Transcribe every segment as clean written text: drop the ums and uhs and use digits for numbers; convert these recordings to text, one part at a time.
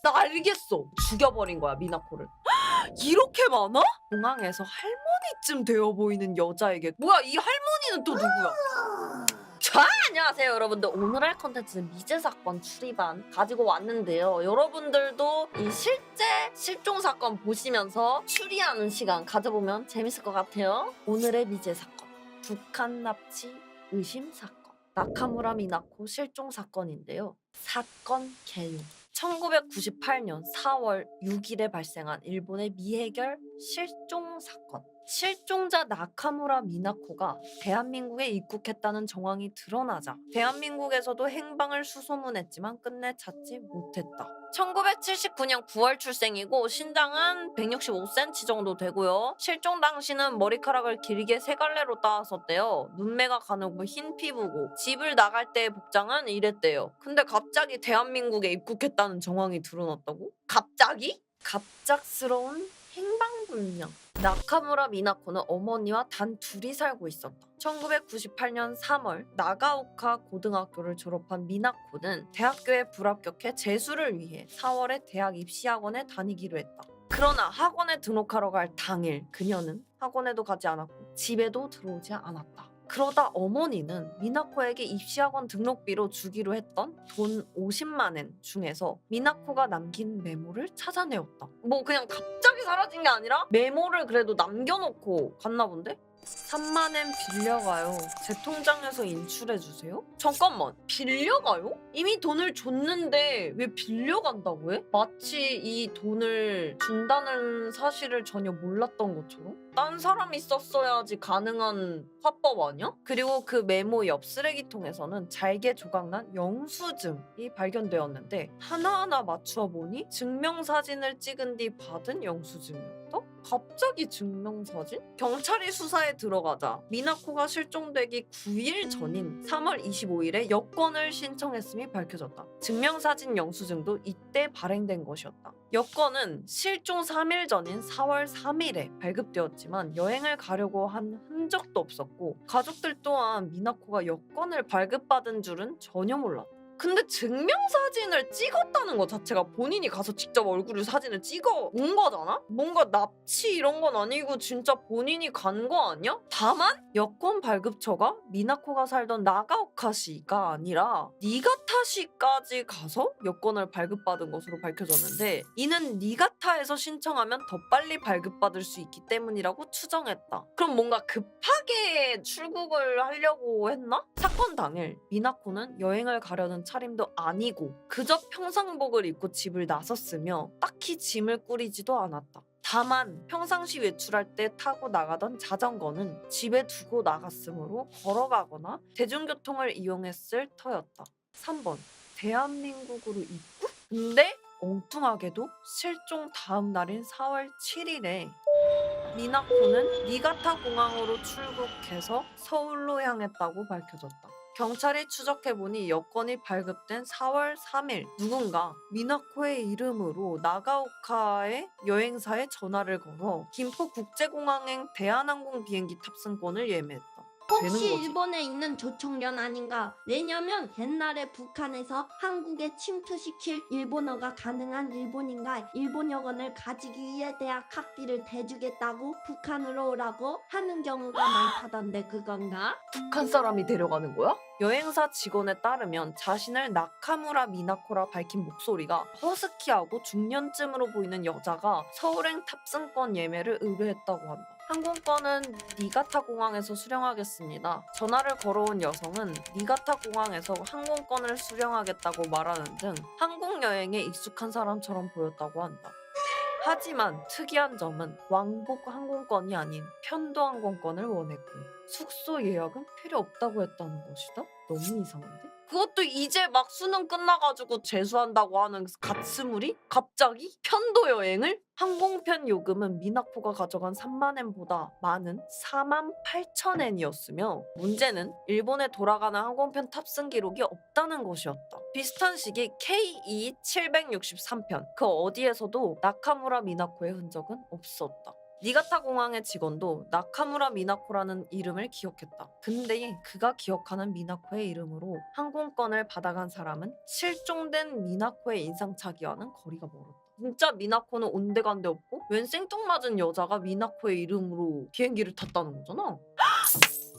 나 알겠어. 죽여버린 거야 미나코를. 이렇게 많아? 공항에서 할머니쯤 되어 보이는 여자에게 뭐야 이 할머니는 또 누구야? 자, 안녕하세요 여러분들. 오늘 할 컨텐츠는 미제 사건 추리반 가지고 왔는데요. 여러분들도 이 실제 실종 사건 보시면서 추리하는 시간 가져보면 재밌을 것 같아요. 오늘의 미제 사건, 북한 납치 의심 사건, 나카무라 미나코 실종 사건인데요. 사건 개요. 1998년 4월 6일에 발생한 일본의 미해결 실종 사건. 실종자 나카무라 미나코가 대한민국에 입국했다는 정황이 드러나자 대한민국에서도 행방을 수소문했지만 끝내 찾지 못했다. 1979년 9월 출생이고 신장은 165cm 정도 되고요. 실종 당시는 머리카락을 길게 세 갈래로 따왔었대요. 눈매가 가늘고 흰 피부고 집을 나갈 때의 복장은 이랬대요. 근데 갑자기 대한민국에 입국했다는 정황이 드러났다고? 갑자기? 갑작스러운 행방불명. 나카무라 미나코는 어머니와 단 둘이 살고 있었다. 1998년 3월 나가오카 고등학교를 졸업한 미나코는 대학교에 불합격해 재수를 위해 4월에 대학 입시학원에 다니기로 했다. 그러나 학원에 등록하러 갈 당일 그녀는 학원에도 가지 않았고 집에도 들어오지 않았다. 그러다 어머니는 미나코에게 입시학원 등록비로 주기로 했던 돈 50만 엔 중에서 미나코가 남긴 메모를 찾아내었다. 뭐 그냥 갑자기 사라진 게 아니라 메모를 그래도 남겨놓고 갔나 본데? 3만 엔 빌려가요. 제 통장에서 인출해주세요? 잠깐만, 빌려가요? 이미 돈을 줬는데 왜 빌려간다고 해? 마치 이 돈을 준다는 사실을 전혀 몰랐던 것처럼? 딴 사람이 썼어야지 가능한 화법 아니야? 그리고 그 메모 옆 쓰레기통에서는 잘게 조각난 영수증이 발견되었는데 하나하나 맞추어 보니 증명사진을 찍은 뒤 받은 영수증이었다? 갑자기 증명사진? 경찰이 수사에 들어가자 미나코가 실종되기 9일 전인 3월 25일에 여권을 신청했음이 밝혀졌다. 증명사진 영수증도 이때 발행된 것이었다. 여권은 실종 3일 전인 4월 3일에 발급되었지만 여행을 가려고 한 흔적도 없었고 가족들 또한 미나코가 여권을 발급받은 줄은 전혀 몰랐다. 근데 증명사진을 찍었다는 것 자체가 본인이 가서 직접 얼굴을 사진을 찍어 온 거잖아? 뭔가 납치 이런 건 아니고 진짜 본인이 간 거 아니야? 다만 여권 발급처가 미나코가 살던 나가오카시가 아니라 니가타시까지 가서 여권을 발급받은 것으로 밝혀졌는데 이는 니가타에서 신청하면 더 빨리 발급받을 수 있기 때문이라고 추정했다. 그럼 뭔가 급하게 출국을 하려고 했나? 사건 당일 미나코는 여행을 가려는 차림도 아니고 그저 평상복을 입고 집을 나섰으며 딱히 짐을 꾸리지도 않았다. 다만 평상시 외출할 때 타고 나가던 자전거는 집에 두고 나갔으므로 걸어가거나 대중교통을 이용했을 터였다. 3번 대한민국으로 입국? 근데 엉뚱하게도 실종 다음 날인 4월 7일에 미나코는 니가타 공항으로 출국해서 서울로 향했다고 밝혀졌다. 경찰이 추적해보니 여권이 발급된 4월 3일 누군가 미나코의 이름으로 나가오카의 여행사에 전화를 걸어 김포국제공항행 대한항공 비행기 탑승권을 예매했다. 되는 혹시 거지. 일본에 있는 조총련 아닌가? 왜냐면 옛날에 북한에서 한국에 침투시킬 일본어가 가능한 일본인가 일본여권을 가지기 위해 대학 학비를 대주겠다고 북한으로 오라고 하는 경우가 많다던데 그건가? 북한 사람이 데려가는 거야? 여행사 직원에 따르면 자신을 나카무라 미나코라 밝힌 목소리가 허스키하고 중년쯤으로 보이는 여자가 서울행 탑승권 예매를 의뢰했다고 한다. 항공권은 니가타 공항에서 수령하겠습니다. 전화를 걸어온 여성은 니가타 공항에서 항공권을 수령하겠다고 말하는 등 항공 여행에 익숙한 사람처럼 보였다고 한다. 하지만 특이한 점은 왕복 항공권이 아닌 편도 항공권을 원했고 숙소 예약은 필요 없다고 했다는 것이다. 너무 이상한데? 그것도 이제 막 수능 끝나가지고 재수한다고 하는 갓스물이 갑자기 편도 여행을? 항공편 요금은 미나코가 가져간 3만 엔보다 많은 4만 8천 엔이었으며 문제는 일본에 돌아가는 항공편 탑승 기록이 없다는 것이었다. 비슷한 시기 KE 763편 그 어디에서도 나카무라 미나코의 흔적은 없었다. 니가타 공항의 직원도 나카무라 미나코라는 이름을 기억했다. 근데 그가 기억하는 미나코의 이름으로 항공권을 받아간 사람은 실종된 미나코의 인상착의와는 거리가 멀었다. 진짜 미나코는 온데간데 없고 웬 생뚱맞은 여자가 미나코의 이름으로 비행기를 탔다는 거잖아.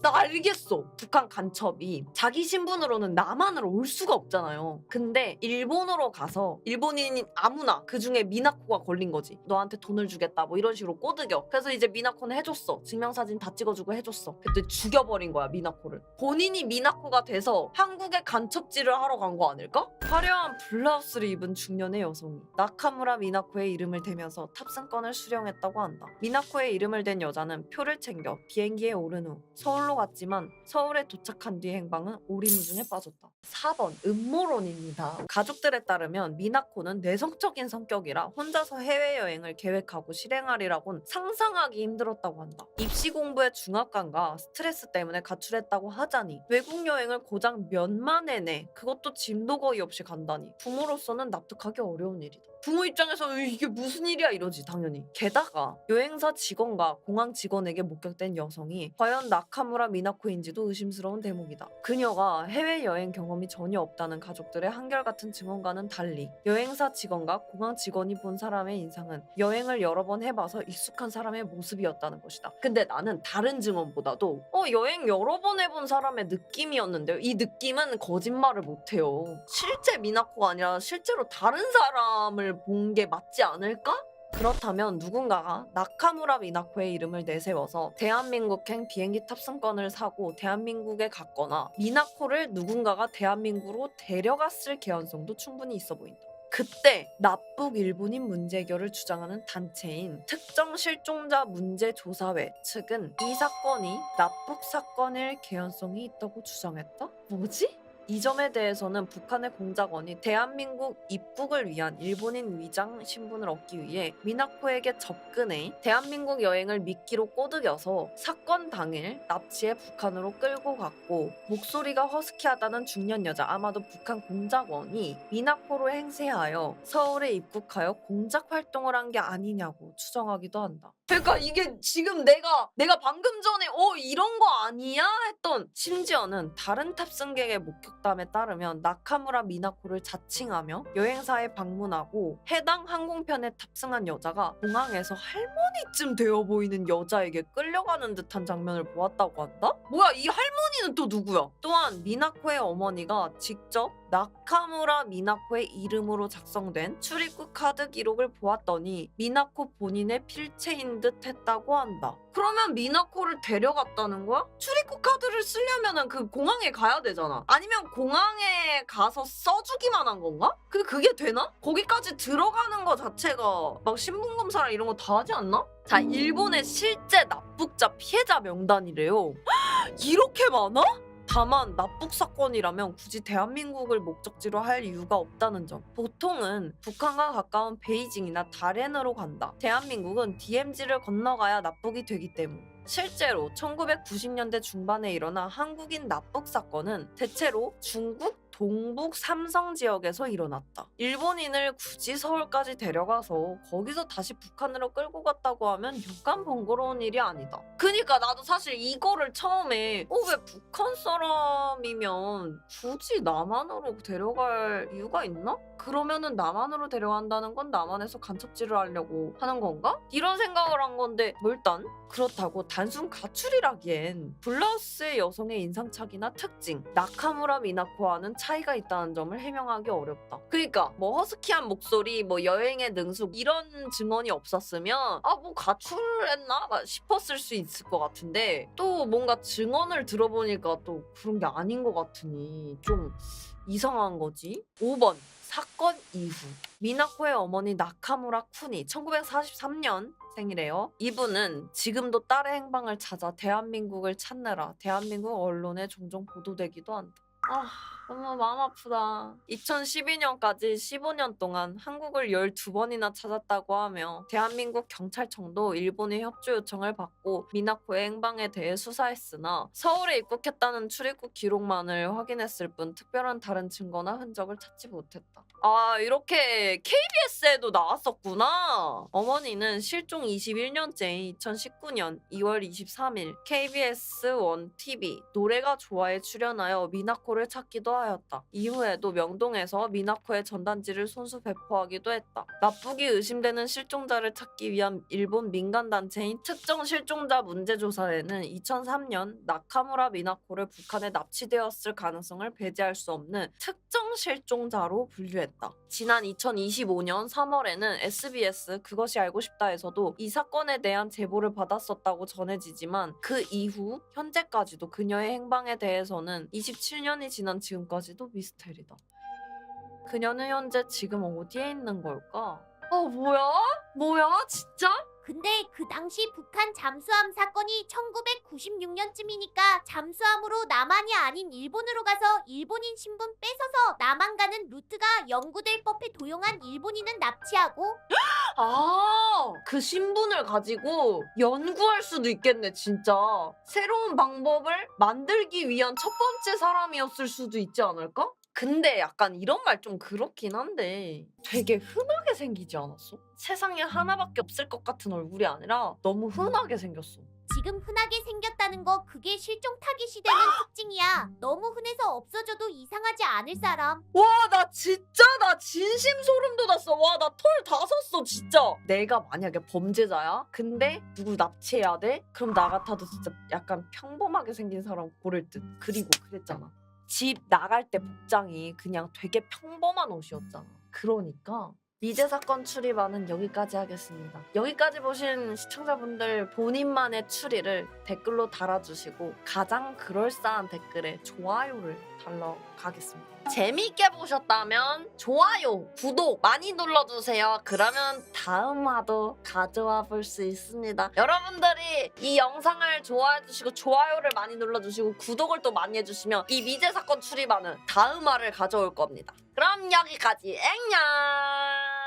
나 알겠어. 북한 간첩이 자기 신분으로는 남한으로 올 수가 없잖아요. 근데 일본으로 가서 일본인인 아무나 그중에 미나코가 걸린 거지. 너한테 돈을 주겠다 뭐 이런 식으로 꼬드겨. 그래서 이제 미나코는 해줬어. 증명사진 다 찍어주고 해줬어. 그때 죽여버린 거야 미나코를. 본인이 미나코가 돼서 한국에 간첩질을 하러 간 거 아닐까? 화려한 블라우스를 입은 중년의 여성이 나카무라 미나코의 이름을 대면서 탑승권을 수령했다고 한다. 미나코의 이름을 댄 여자는 표를 챙겨 비행기에 오른 후 서울로 갔지만 서울에 도착한 뒤 행방은 오리무중에 빠졌다. 4번 음모론입니다. 가족들에 따르면 미나코는 내성적인 성격이라 혼자서 해외여행을 계획하고 실행하리라곤 상상하기 힘들었다고 한다. 입시 공부에 중압감과 스트레스 때문에 가출했다고 하자니 외국 여행을 고작 몇만 원에 그것도 짐도 거의 없이 간다니 부모로서는 납득하기 어려운 일이다. 부모 입장에서 이게 무슨 일이야 이러지 당연히. 게다가 여행사 직원과 공항 직원에게 목격된 여성이 과연 나카무라 미나코인지도 의심스러운 대목이다. 그녀가 해외여행 경험이 전혀 없다는 가족들의 한결같은 증언과는 달리 여행사 직원과 공항 직원이 본 사람의 인상은 여행을 여러 번 해봐서 익숙한 사람의 모습이었다는 것이다. 근데 나는 다른 증언보다도 여행 여러 번 해본 사람의 느낌이었는데요. 이 느낌은 거짓말을 못해요. 실제 미나코가 아니라 실제로 다른 사람을 본 게 맞지 않을까? 그렇다면 누군가가 나카무라 미나코의 이름을 내세워서 대한민국행 비행기 탑승권을 사고 대한민국에 갔거나 미나코를 누군가가 대한민국으로 데려갔을 개연성도 충분히 있어 보인다. 그때 납북 일본인 문제 해결을 주장하는 단체인 특정 실종자 문제조사회 측은 이 사건이 납북 사건일 개연성이 있다고 주장했다? 뭐지? 이 점에 대해서는 북한의 공작원이 대한민국 입국을 위한 일본인 위장 신분을 얻기 위해 미나코에게 접근해 대한민국 여행을 미끼로 꼬드겨서 사건 당일 납치해 북한으로 끌고 갔고 목소리가 허스키하다는 중년 여자 아마도 북한 공작원이 미나코로 행세하여 서울에 입국하여 공작 활동을 한 게 아니냐고 추정하기도 한다. 그러니까 이게 지금 내가 방금 전에 이런 거 아니야? 했던 심지어는 다른 탑승객의 목격담에 따르면 나카무라 미나코를 자칭하며 여행사에 방문하고 해당 항공편에 탑승한 여자가 공항에서 할머니쯤 되어 보이는 여자에게 끌려가는 듯한 장면을 보았다고 한다? 뭐야 이 할머니는 또 누구야? 또한 미나코의 어머니가 직접 나카무라 미나코의 이름으로 작성된 출입국 카드 기록을 보았더니 미나코 본인의 필체인 듯 했다고 한다. 그러면 미나코를 데려갔다는 거야? 출입국 카드를 쓰려면은 그 공항에 가야 되잖아. 아니면 공항에 가서 써주기만 한 건가? 근데 그게 되나? 거기까지 들어가는 거 자체가 막 신분검사랑 이런 거 다 하지 않나? 자, 일본의 실제 납북자 피해자 명단이래요. 이렇게 많아? 다만 납북 사건이라면 굳이 대한민국을 목적지로 할 이유가 없다는 점. 보통은 북한과 가까운 베이징이나 다롄으로 간다. 대한민국은 DMZ를 건너가야 납북이 되기 때문. 실제로 1990년대 중반에 일어난 한국인 납북 사건은 대체로 중국 동북 삼성 지역에서 일어났다. 일본인을 굳이 서울까지 데려가서 거기서 다시 북한으로 끌고 갔다고 하면 약간 번거로운 일이 아니다. 그니까 나도 사실 이거를 처음에 왜 북한 사람이면 굳이 남한으로 데려갈 이유가 있나? 그러면은 남한으로 데려간다는 건 남한에서 간첩질을 하려고 하는 건가? 이런 생각을 한 건데 일단 그렇다고 단순 가출이라기엔 블라우스의 여성의 인상착의나 특징, 나카무라 미나코와는 차이가 있다는 점을 해명하기 어렵다. 그러니까 뭐 허스키한 목소리, 뭐 여행의 능숙 이런 증언이 없었으면 뭐 가출했나 싶었을 수 있을 것 같은데 또 뭔가 증언을 들어보니까 또 그런 게 아닌 것 같으니 좀 이상한 거지. 5번 사건 이후 미나코의 어머니 나카무라 쿠니 1943년 생이래요. 이분은 지금도 딸의 행방을 찾아 대한민국을 찾느라 대한민국 언론에 종종 보도되기도 한다. 너무 마음 아프다. 2012년까지 15년 동안 한국을 12번이나 찾았다고 하며 대한민국 경찰청도 일본의 협조 요청을 받고 미나코의 행방에 대해 수사했으나 서울에 입국했다는 출입국 기록만을 확인했을 뿐 특별한 다른 증거나 흔적을 찾지 못했다. 아, 이렇게 KBS에도 나왔었구나. 어머니는 실종 21년째인 2019년 2월 23일 KBS 1 TV 노래가 좋아에 출연하여 미나코를 찾기도 하였다. 이후에도 명동에서 미나코의 전단지를 손수 배포하기도 했다. 나쁘기 의심되는 실종자를 찾기 위한 일본 민간단체인 특정 실종자 문제조사에는 2003년 나카무라 미나코를 북한에 납치되었을 가능성을 배제할 수 없는 특정 실종자로 분류했다. 지난 2025년 3월에는 SBS 그것이 알고 싶다에서도 이 사건에 대한 제보를 받았었다고 전해지지만 그 이후 현재까지도 그녀의 행방에 대해서는 27년이 지난 지금까지도 미스테리다. 그녀는 현재 지금 어디에 있는 걸까? 뭐야? 뭐야? 진짜? 근데 그 당시 북한 잠수함 사건이 1996년쯤이니까 잠수함으로 남한이 아닌 일본으로 가서 일본인 신분 뺏어서 남한 가는 루트가 연구될 법해 도용한 일본인은 납치하고 그 신분을 가지고 연구할 수도 있겠네, 진짜. 새로운 방법을 만들기 위한 첫 번째 사람이었을 수도 있지 않을까? 근데 약간 이런 말 좀 그렇긴 한데 되게 흔하게 생기지 않았어? 세상에 하나밖에 없을 것 같은 얼굴이 아니라 너무 흔하게 생겼어. 지금 흔하게 생겼다는 거 그게 실종 타깃이 되는 특징이야. 너무 흔해서 없어져도 이상하지 않을 사람. 와, 나 진심 소름 돋았어. 와, 나 털 다 섰어, 진짜. 내가 만약에 범죄자야? 근데 누굴 납치해야 돼? 그럼 나 같아도 진짜 약간 평범하게 생긴 사람 고를 듯. 그리고 그랬잖아. 집 나갈 때 복장이 그냥 되게 평범한 옷이었잖아. 그러니까 미제 사건 추리반은 여기까지 하겠습니다. 여기까지 보신 시청자분들 본인만의 추리를 댓글로 달아주시고 가장 그럴싸한 댓글에 좋아요를 달러 가겠습니다. 재미있게 보셨다면 좋아요, 구독 많이 눌러주세요. 그러면 다음 화도 가져와 볼 수 있습니다. 여러분들이 이 영상을 좋아해주시고 좋아요를 많이 눌러주시고 구독을 또 많이 해주시면 이 미제 사건 추리반은 다음 화를 가져올 겁니다. 그럼 여기까지 앵냥!